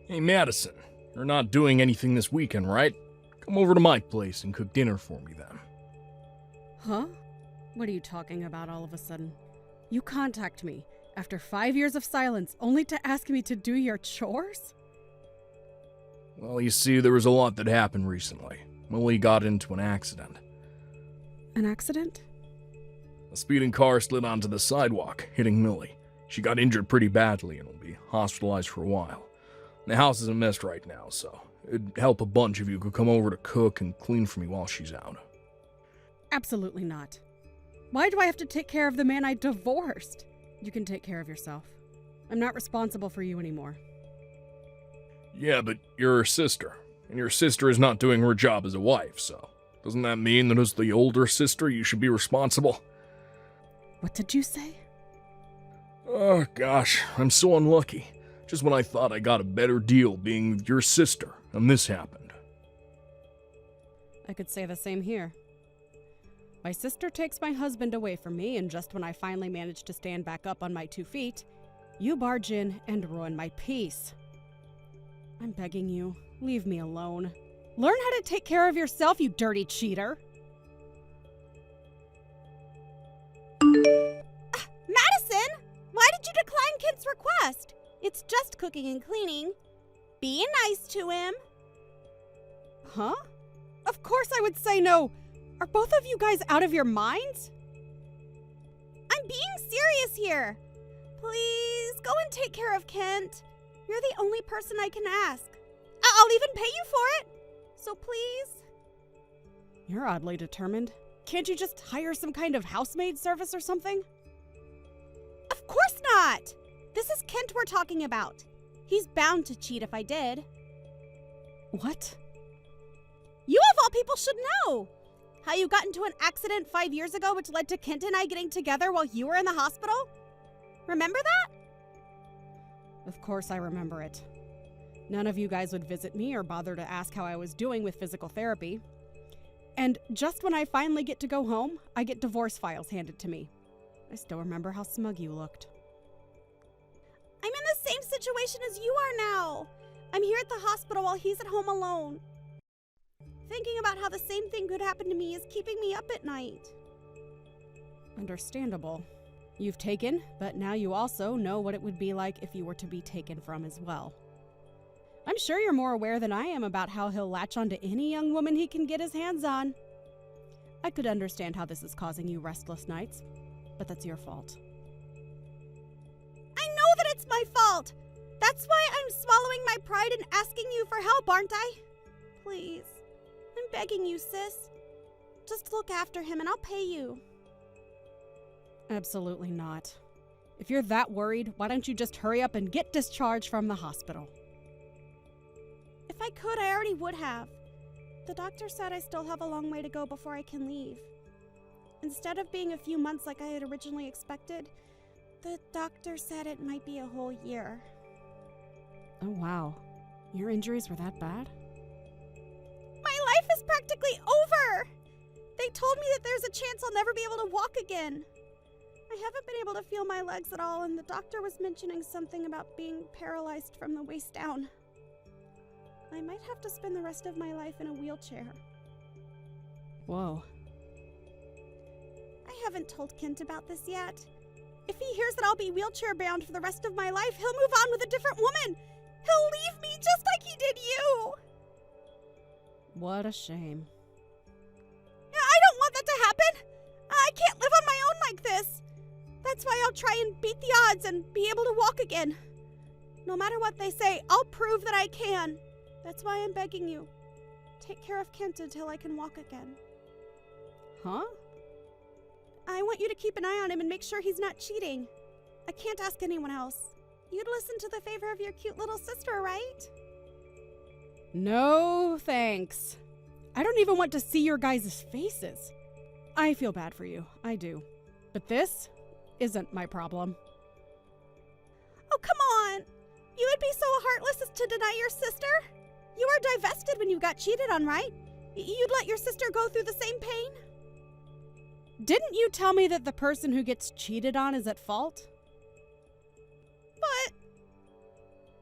Hey, Madison, you're not doing anything this weekend, right? Come over to my place and cook dinner for me then. Huh? What are you talking about all of a sudden? You contact me after 5 years of silence only to ask me to do your chores? Well, you see, there was a lot that happened recently. Millie got into an accident. An accident? A speeding car slid onto the sidewalk, hitting Millie. She got injured pretty badly and will be hospitalized for a while. The house is a mess right now, so it'd help a bunch if you could come over to cook and clean for me while she's out. Absolutely not. Why do I have to take care of the man I divorced? You can take care of yourself. I'm not responsible for you anymore. Yeah, but you're her sister, and your sister is not doing her job as a wife, so doesn't that mean that as the older sister you should be responsible? What did you say? Oh gosh, I'm so unlucky. Just when I thought I got a better deal being with your sister, and this happened. I could say the same here. My sister takes my husband away from me, and just when I finally manage to stand back up on my 2 feet, you barge in and ruin my peace. I'm begging you, leave me alone. Learn how to take care of yourself, you dirty cheater. Madison, why did you decline Kent's request? It's just cooking and cleaning. Be nice to him. Huh? Of course I would say no. Are both of you guys out of your minds? I'm being serious here. Please, go and take care of Kent. You're the only person I can ask. I'll even pay you for it. So please. You're oddly determined. Can't you just hire some kind of housemaid service or something? Of course not. This is Kent we're talking about. He's bound to cheat if I did. What? You of all people should know. How you got into an accident 5 years ago which led to Kent and I getting together while you were in the hospital? Remember that? Of course I remember it. None of you guys would visit me or bother to ask how I was doing with physical therapy. And just when I finally get to go home, I get divorce files handed to me. I still remember how smug you looked. I'm in the same situation as you are now. I'm here at the hospital while he's at home alone. Thinking about how the same thing could happen to me is keeping me up at night. Understandable. You've taken, but now you also know what it would be like if you were to be taken from as well. I'm sure you're more aware than I am about how he'll latch onto any young woman he can get his hands on. I could understand how this is causing you restless nights, but that's your fault. I know that it's my fault. That's why I'm swallowing my pride and asking you for help, aren't I? Please. I'm begging you, sis. Just look after him and I'll pay you. Absolutely not. If you're that worried, why don't you just hurry up and get discharged from the hospital? If I could, I already would have. The doctor said I still have a long way to go before I can leave. Instead of being a few months like I had originally expected, the doctor said it might be a whole year. Oh wow. Your injuries were that bad? My life is practically over! They told me that there's a chance I'll never be able to walk again. I haven't been able to feel my legs at all, and the doctor was mentioning something about being paralyzed from the waist down. I might have to spend the rest of my life in a wheelchair. Whoa. I haven't told Kent about this yet. If he hears that I'll be wheelchair bound for the rest of my life, he'll move on with a different woman. He'll leave me just like he did you. What a shame. I don't want that to happen. I can't live on my own like this. That's why I'll try and beat the odds and be able to walk again. No matter what they say, I'll prove that I can. That's why I'm begging you. Take care of Kent until I can walk again. Huh? I want you to keep an eye on him and make sure he's not cheating. I can't ask anyone else. You'd listen to the favor of your cute little sister, right? No, thanks. I don't even want to see your guys' faces. I feel bad for you. I do. But this isn't my problem. Oh, come on. You would be so heartless as to deny your sister? You were divested when you got cheated on, right? You'd let your sister go through the same pain? Didn't you tell me that the person who gets cheated on is at fault? But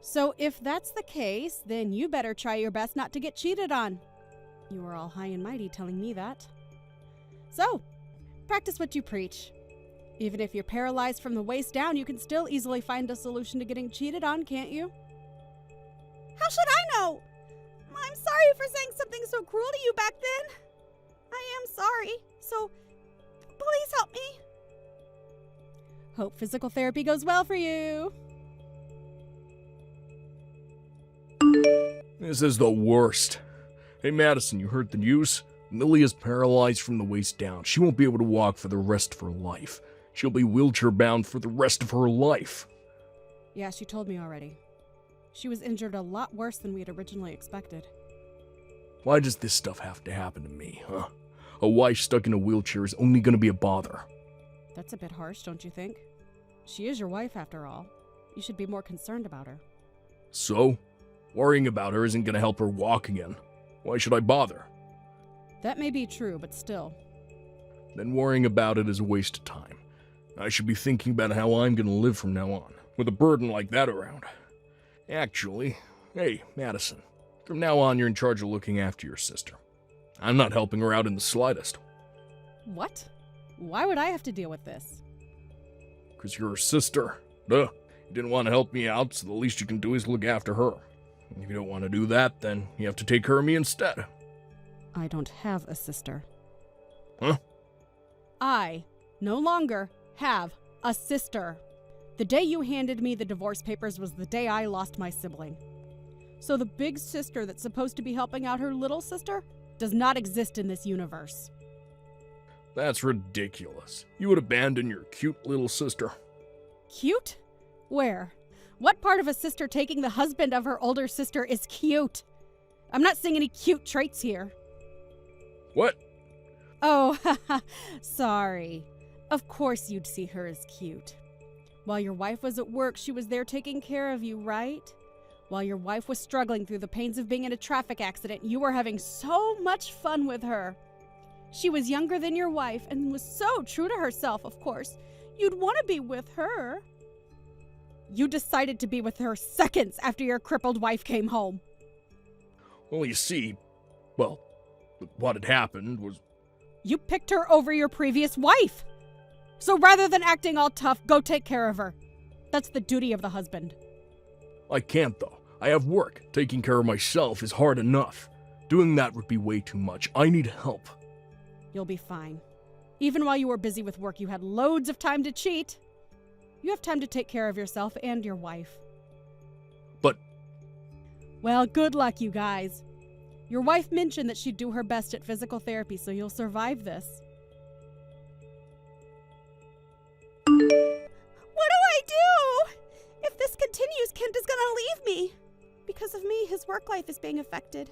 So if that's the case, then you better try your best not to get cheated on. You were all high and mighty telling me that. So, practice what you preach. Even if you're paralyzed from the waist down, you can still easily find a solution to getting cheated on, can't you? How should I know? I'm sorry for saying something so cruel to you back then. I am sorry, so please help me. Hope physical therapy goes well for you. This is the worst. Hey, Madison, you heard the news? Millie is paralyzed from the waist down. She won't be able to walk for the rest of her life. She'll be wheelchair-bound for the rest of her life. Yeah, she told me already. She was injured a lot worse than we had originally expected. Why does this stuff have to happen to me, huh? A wife stuck in a wheelchair is only gonna be a bother. That's a bit harsh, don't you think? She is your wife, after all. You should be more concerned about her. So? Worrying about her isn't gonna help her walk again. Why should I bother? That may be true, but still. Then worrying about it is a waste of time. I should be thinking about how I'm gonna live from now on, with a burden like that around. Actually, hey, Madison, from now on you're in charge of looking after your sister. I'm not helping her out in the slightest. What? Why would I have to deal with this? 'Cause you're her sister. Duh. You didn't want to help me out, so the least you can do is look after her. If you don't want to do that, then you have to take care of me instead. I don't have a sister. Huh? I no longer have a sister. The day you handed me the divorce papers was the day I lost my sibling. So the big sister that's supposed to be helping out her little sister does not exist in this universe. That's ridiculous. You would abandon your cute little sister. Cute? Where? What part of a sister taking the husband of her older sister is cute? I'm not seeing any cute traits here. What? Oh, sorry. Of course you'd see her as cute. While your wife was at work, she was there taking care of you, right? While your wife was struggling through the pains of being in a traffic accident, you were having so much fun with her. She was younger than your wife and was so true to herself, of course. You'd want to be with her. You decided to be with her seconds after your crippled wife came home. Well, you see, what had happened was... You picked her over your previous wife. So rather than acting all tough, go take care of her. That's the duty of the husband. I can't, though. I have work. Taking care of myself is hard enough. Doing that would be way too much. I need help. You'll be fine. Even while you were busy with work, you had loads of time to cheat. You have time to take care of yourself and your wife. But... Well, good luck, you guys. Your wife mentioned that she'd do her best at physical therapy, so you'll survive this. What do I do? If this continues, Kent is gonna leave me. Because of me, his work life is being affected.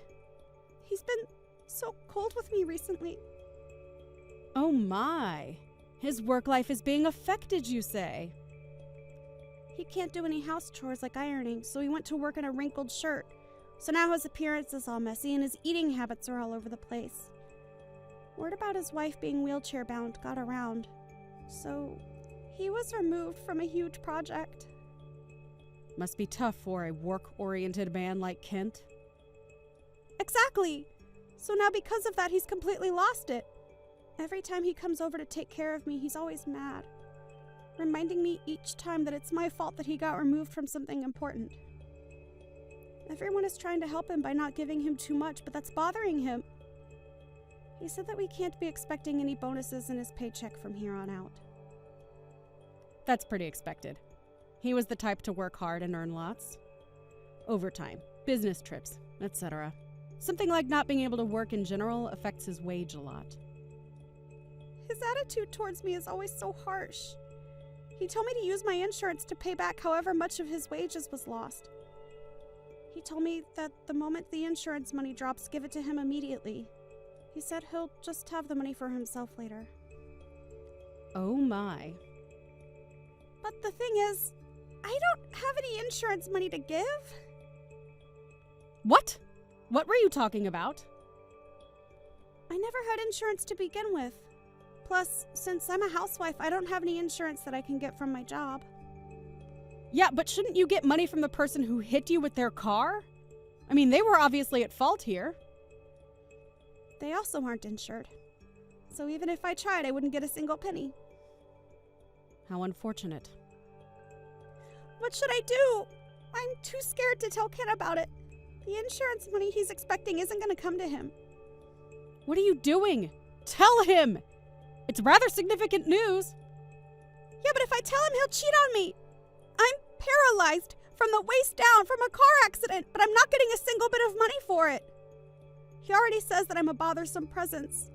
He's been so cold with me recently. Oh my. His work life is being affected, you say? He can't do any house chores like ironing, so he went to work in a wrinkled shirt. So now his appearance is all messy and his eating habits are all over the place. Word about his wife being wheelchair-bound got around. So he was removed from a huge project. Must be tough for a work-oriented man like Kent. Exactly. So now because of that, he's completely lost it. Every time he comes over to take care of me, he's always mad, reminding me each time that it's my fault that he got removed from something important. Everyone is trying to help him by not giving him too much, but that's bothering him. He said that we can't be expecting any bonuses in his paycheck from here on out. That's pretty expected. He was the type to work hard and earn lots. Overtime, business trips, etc. Something like not being able to work in general affects his wage a lot. His attitude towards me is always so harsh. He told me to use my insurance to pay back however much of his wages was lost. He told me that the moment the insurance money drops, give it to him immediately. He said he'll just have the money for himself later. Oh my. But the thing is, I don't have any insurance money to give. What? What were you talking about? I never had insurance to begin with. Plus, since I'm a housewife, I don't have any insurance that I can get from my job. Yeah, but shouldn't you get money from the person who hit you with their car? I mean, they were obviously at fault here. They also aren't insured. So even if I tried, I wouldn't get a single penny. How unfortunate. What should I do? I'm too scared to tell Ken about it. The insurance money he's expecting isn't going to come to him. What are you doing? Tell him! It's rather significant news. Yeah, but if I tell him, he'll cheat on me. I'm paralyzed from the waist down from a car accident, but I'm not getting a single bit of money for it. He already says that I'm a bothersome presence.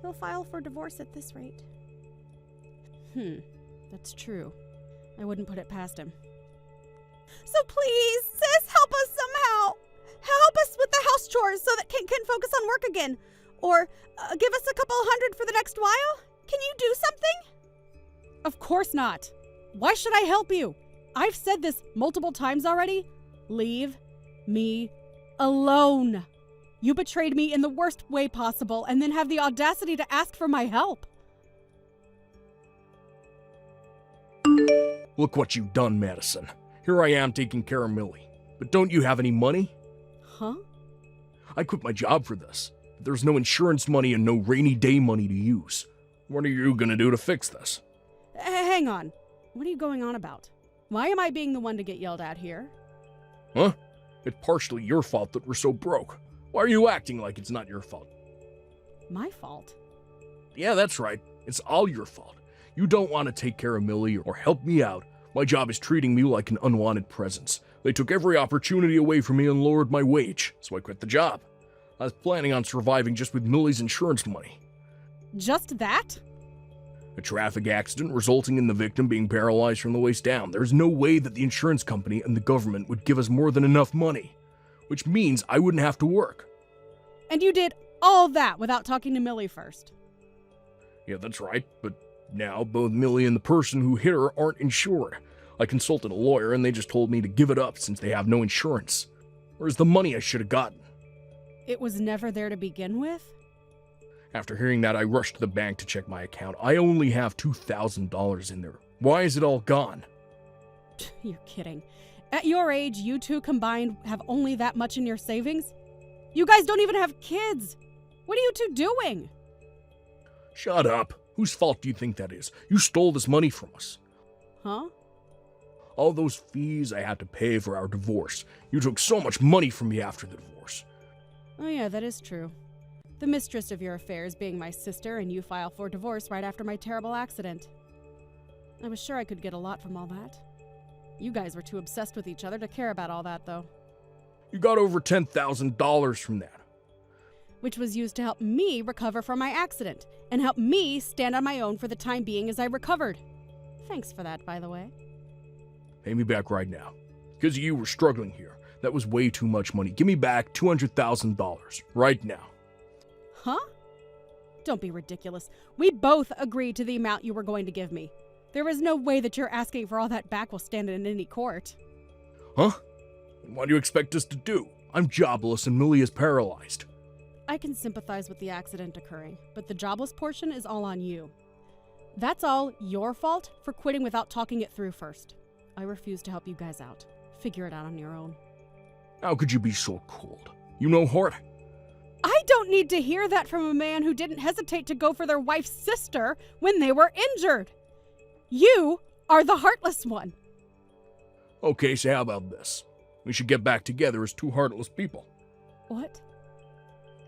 He'll file for divorce at this rate. That's true. I wouldn't put it past him. So please, sis, help us somehow. Help us with the house chores so that Ken can focus on work again. Or give us a couple $100 for the next while. Can you do something? Of course not. Why should I help you? I've said this multiple times already. Leave me alone. You betrayed me in the worst way possible and then have the audacity to ask for my help. Look what you've done, Madison. Here I am taking care of Millie. But don't you have any money? Huh? I quit my job for this. There's no insurance money and no rainy day money to use. What are you gonna do to fix this? Hang on. What are you going on about? Why am I being the one to get yelled at here? Huh? It's partially your fault that we're so broke. Why are you acting like it's not your fault? My fault? Yeah, that's right. It's all your fault. You don't want to take care of Millie or help me out. My job is treating me like an unwanted presence. They took every opportunity away from me and lowered my wage, so I quit the job. I was planning on surviving just with Millie's insurance money. Just that? A traffic accident resulting in the victim being paralyzed from the waist down. There's no way that the insurance company and the government would give us more than enough money, which means I wouldn't have to work. And you did all that without talking to Millie first? Yeah, that's right, but now both Millie and the person who hit her aren't insured. I consulted a lawyer and they just told me to give it up since they have no insurance. Where's the money I should have gotten? It was never there to begin with? After hearing that, I rushed to the bank to check my account. I only have $2,000 in there. Why is it all gone? You're kidding. At your age, you two combined have only that much in your savings? You guys don't even have kids. What are you two doing? Shut up. Whose fault do you think that is? You stole this money from us. Huh? All those fees I had to pay for our divorce. You took so much money from me after the divorce. Oh yeah, that is true. The mistress of your affairs being my sister and you file for divorce right after my terrible accident. I was sure I could get a lot from all that. You guys were too obsessed with each other to care about all that, though. You got over $10,000 from that. Which was used to help me recover from my accident and help me stand on my own for the time being as I recovered. Thanks for that, by the way. Pay me back right now. Because you were struggling here. That was way too much money. Give me back $200,000 right now. Huh? Don't be ridiculous. We both agreed to the amount you were going to give me. There is no way that you're asking for all that back will stand in any court. Huh? What do you expect us to do? I'm jobless and Millie is paralyzed. I can sympathize with the accident occurring, but the jobless portion is all on you. That's all your fault for quitting without talking it through first. I refuse to help you guys out. Figure it out on your own. How could you be so cold? You know heart? I don't need to hear that from a man who didn't hesitate to go for their wife's sister when they were injured. You are the heartless one. Okay, so how about this? We should get back together as two heartless people. What?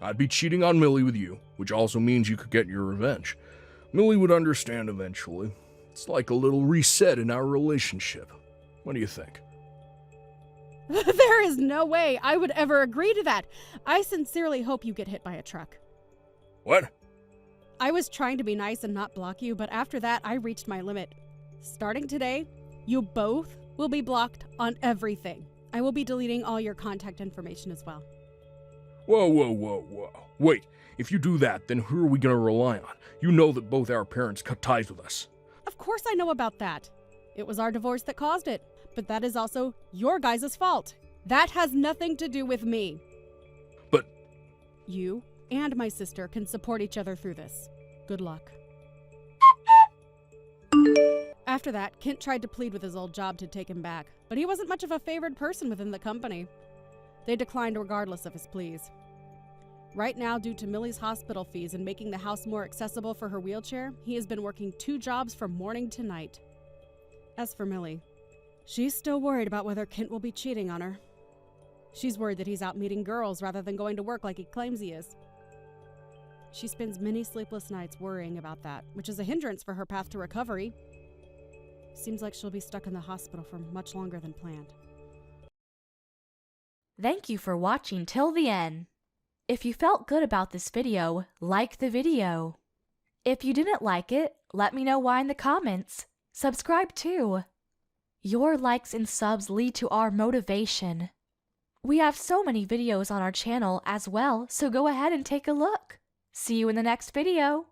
I'd be cheating on Millie with you, which also means you could get your revenge. Millie would understand eventually. It's like a little reset in our relationship. What do you think? There is no way I would ever agree to that. I sincerely hope you get hit by a truck. What? I was trying to be nice and not block you, but after that, I reached my limit. Starting today, you both will be blocked on everything. I will be deleting all your contact information as well. Whoa. Wait, if you do that, then who are we going to rely on? You know that both our parents cut ties with us. Of course I know about that. It was our divorce that caused it, but that is also your guys' fault. That has nothing to do with me. But you and my sister can support each other through this. Good luck. After that, Kent tried to plead with his old job to take him back, but he wasn't much of a favored person within the company. They declined regardless of his pleas. Right now, due to Millie's hospital fees and making the house more accessible for her wheelchair, he has been working 2 jobs from morning to night. As for Millie, she's still worried about whether Kent will be cheating on her. She's worried that he's out meeting girls rather than going to work like he claims he is. She spends many sleepless nights worrying about that, which is a hindrance for her path to recovery. Seems like she'll be stuck in the hospital for much longer than planned. Thank you for watching till the end. If you felt good about this video, like the video. If you didn't like it, let me know why in the comments. Subscribe too. Your likes and subs lead to our motivation. We have so many videos on our channel as well, so go ahead and take a look. See you in the next video.